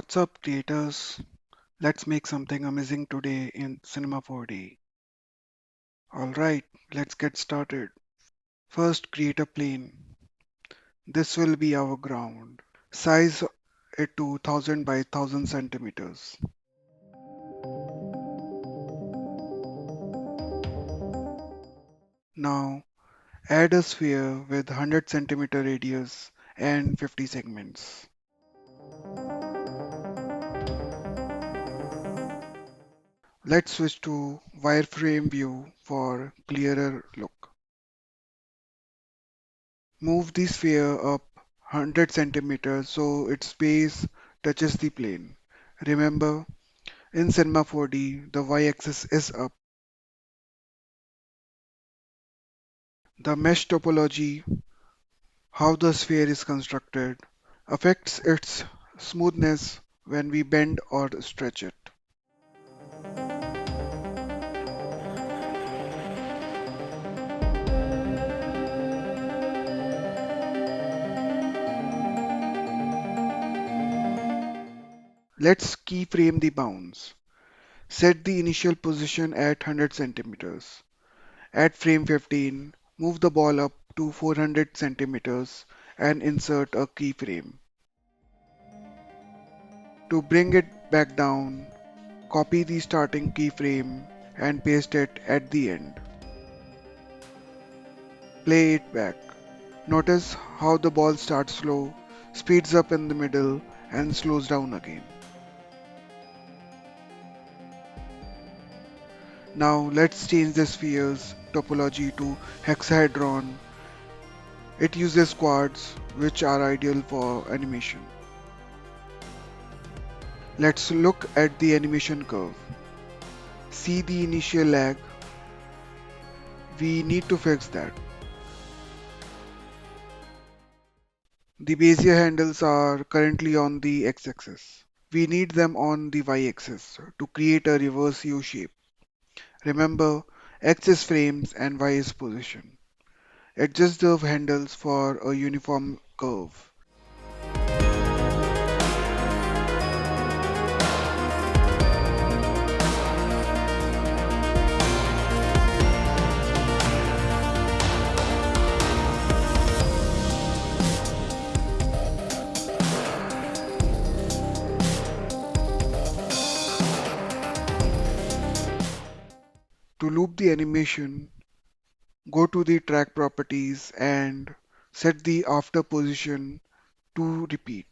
What's up, creators? Let's make something amazing today in Cinema 4D. Alright, let's get started. First, create a plane. This will be our ground. Size it to 1000 by 1000 centimeters. Now, add a sphere with 100 centimeter radius and 50 segments. Let's switch to wireframe view for clearer look. Move the sphere up 100 centimeters so its base touches the plane. Remember, in Cinema 4D, the y-axis is up. The mesh topology, how the sphere is constructed, affects its smoothness when we bend or stretch it. Let's keyframe the bounds. Set the initial position at 100 centimeters. At frame 15, move the ball up to 400 centimeters and insert a keyframe. To bring it back down, copy the starting keyframe and paste it at the end. Play it back. Notice how the ball starts slow, speeds up in the middle, and slows down again. Now let's change the sphere's topology to hexahedron. It uses quads, which are ideal for animation. Let's look at the animation curve. See the initial lag? We need to fix that. The bezier handles are currently on the x-axis. We need them on the y-axis to create a reverse U shape. Remember, x is frames and y is position. Adjust the handles for a uniform curve. To loop the animation, go to the track properties and set the after position to repeat.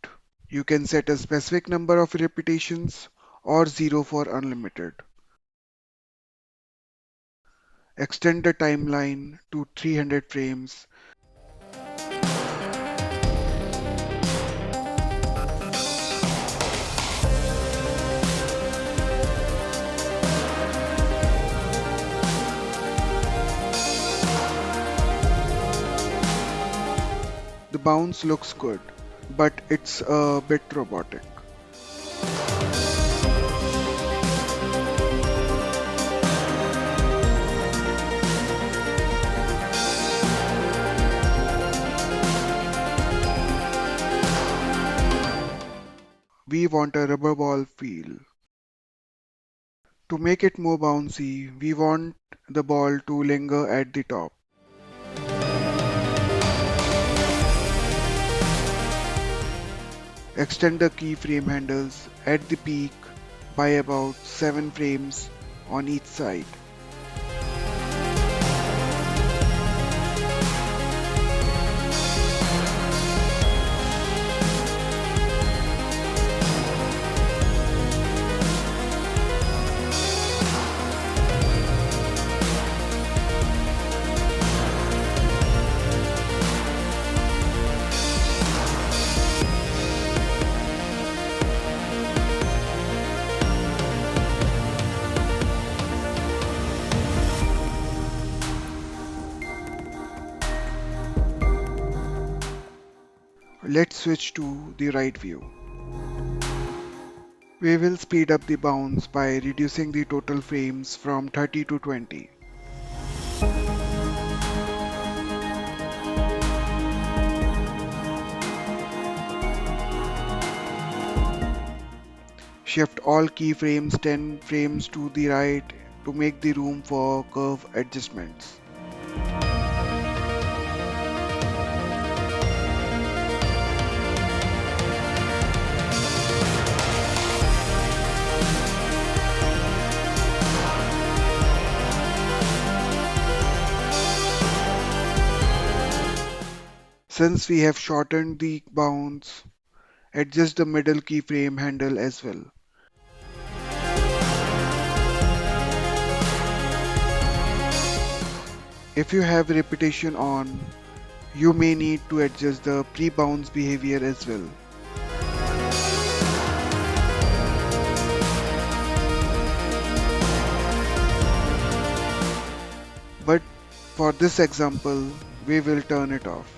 You can set a specific number of repetitions or 0 for unlimited. Extend the timeline to 300 frames. The bounce looks good, but it's a bit robotic. We want a rubber ball feel. To make it more bouncy, we want the ball to linger at the top. Extend the keyframe handles at the peak by about 7 frames on each side. Let's switch to the right view. We will speed up the bounce by reducing the total frames from 30 to 20. Shift all keyframes 10 frames to the right to make the room for curve adjustments. Since we have shortened the bounds, adjust the middle keyframe handle as well. If you have repetition on, you may need to adjust the pre-bounce behavior as well. But for this example, we will turn it off.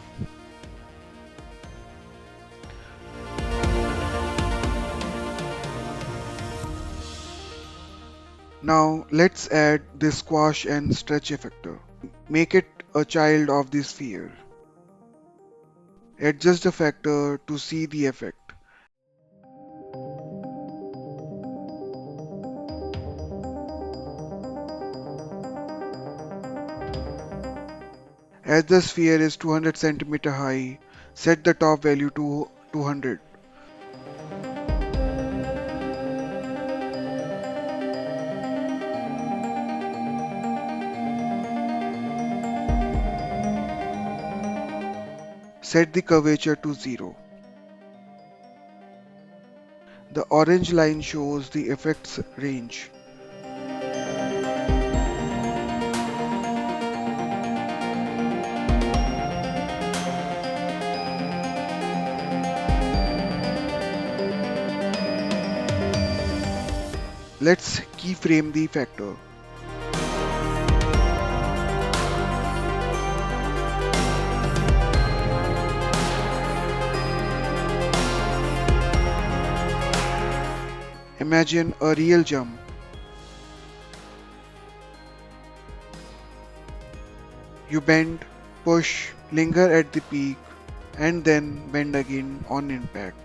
Now let's add the squash and stretch effector. Make it a child of the sphere. Adjust the factor to see the effect. As the sphere is 200 cm high, set the top value to 200. Set the curvature to 0. The orange line shows the effect's range. Let's keyframe the factor. Imagine a real jump. You bend, push, linger at the peak, and then bend again on impact.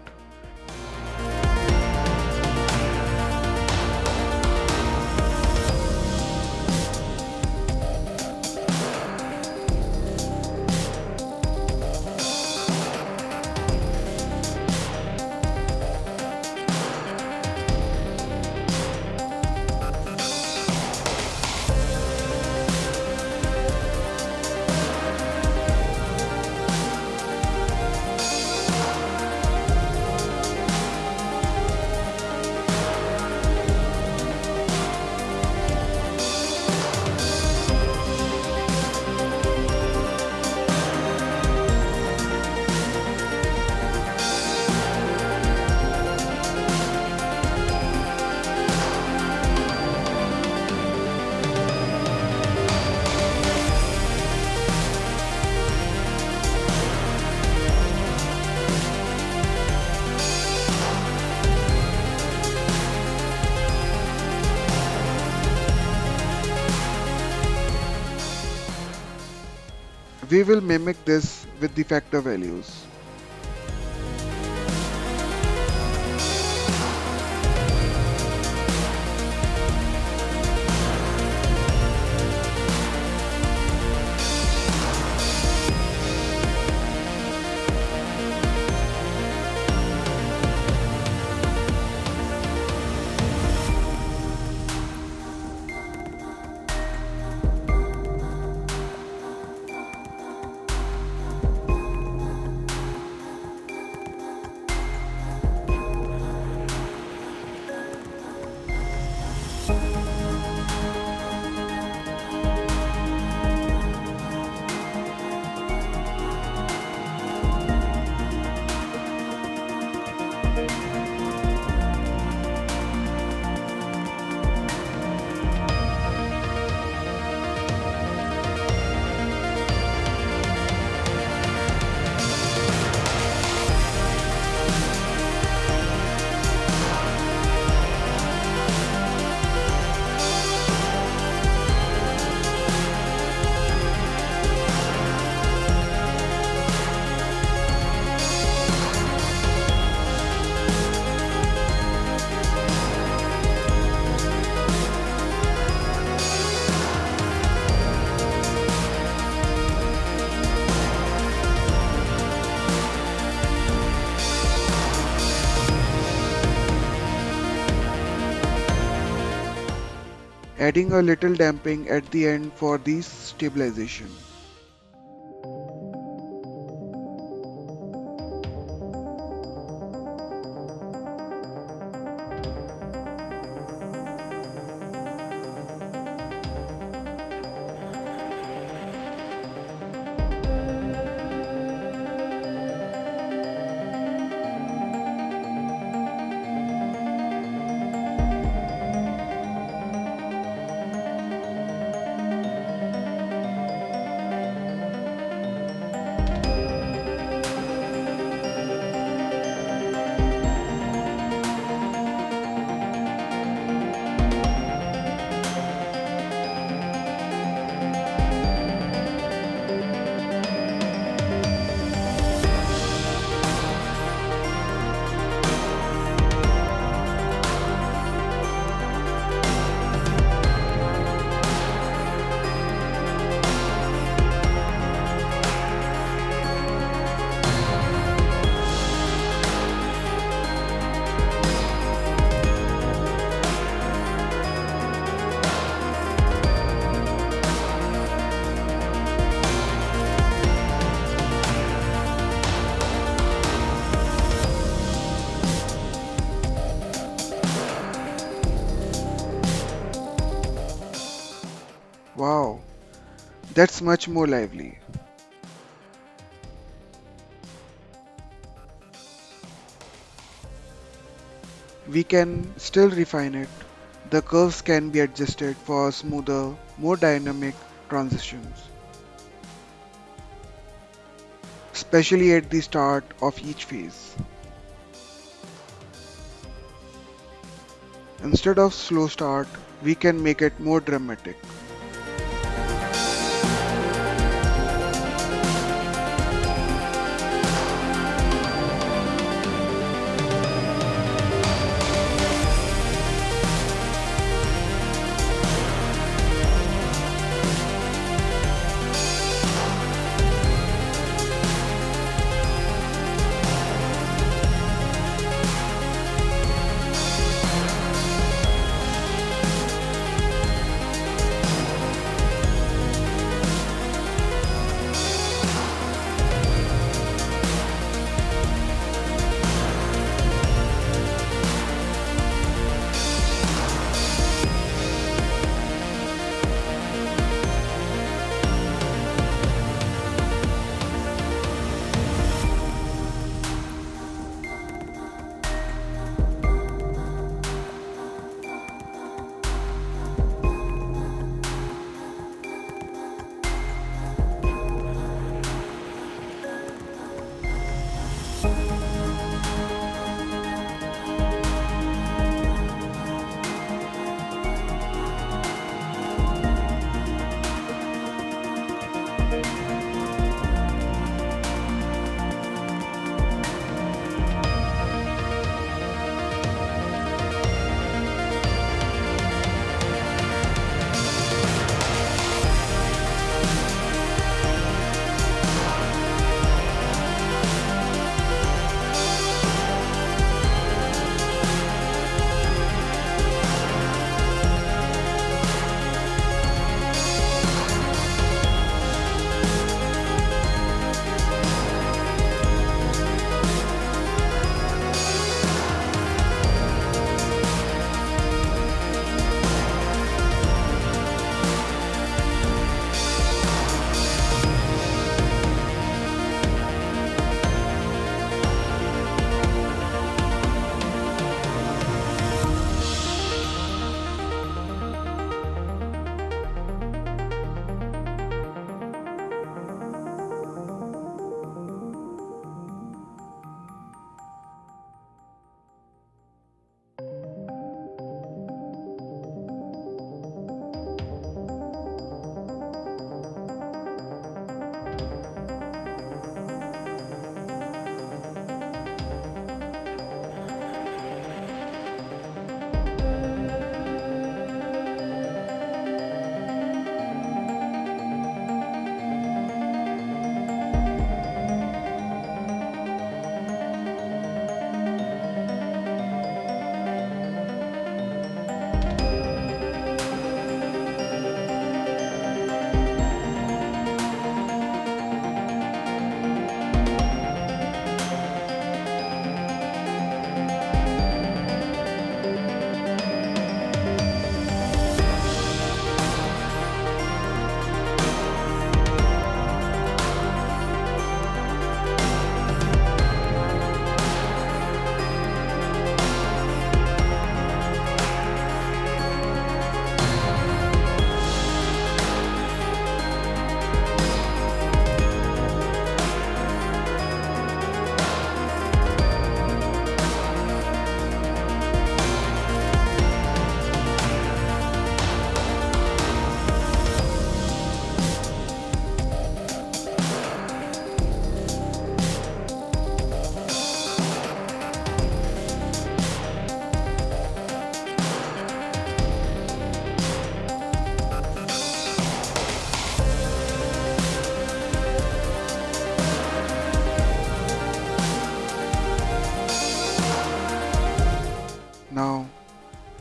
We will mimic this with the factor values. adding a little damping at the end for the stabilization. Wow, that's much more lively. We can still refine it. The curves can be adjusted for smoother, more dynamic transitions, especially at the start of each phase. Instead of slow start, we can make it more dramatic.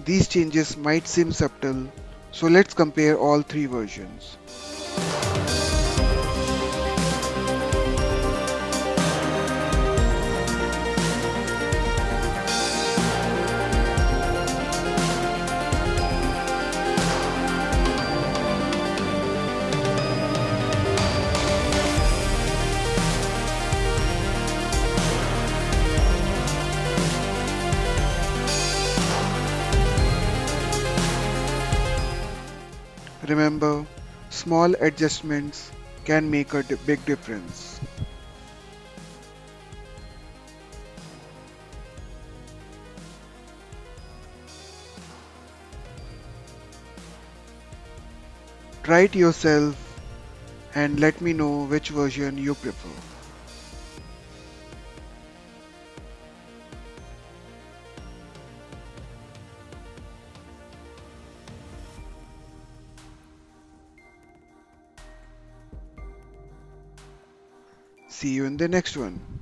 These changes might seem subtle, so let's compare all three versions. Remember, small adjustments can make a big difference. Try it yourself and let me know which version you prefer. See you in the next one.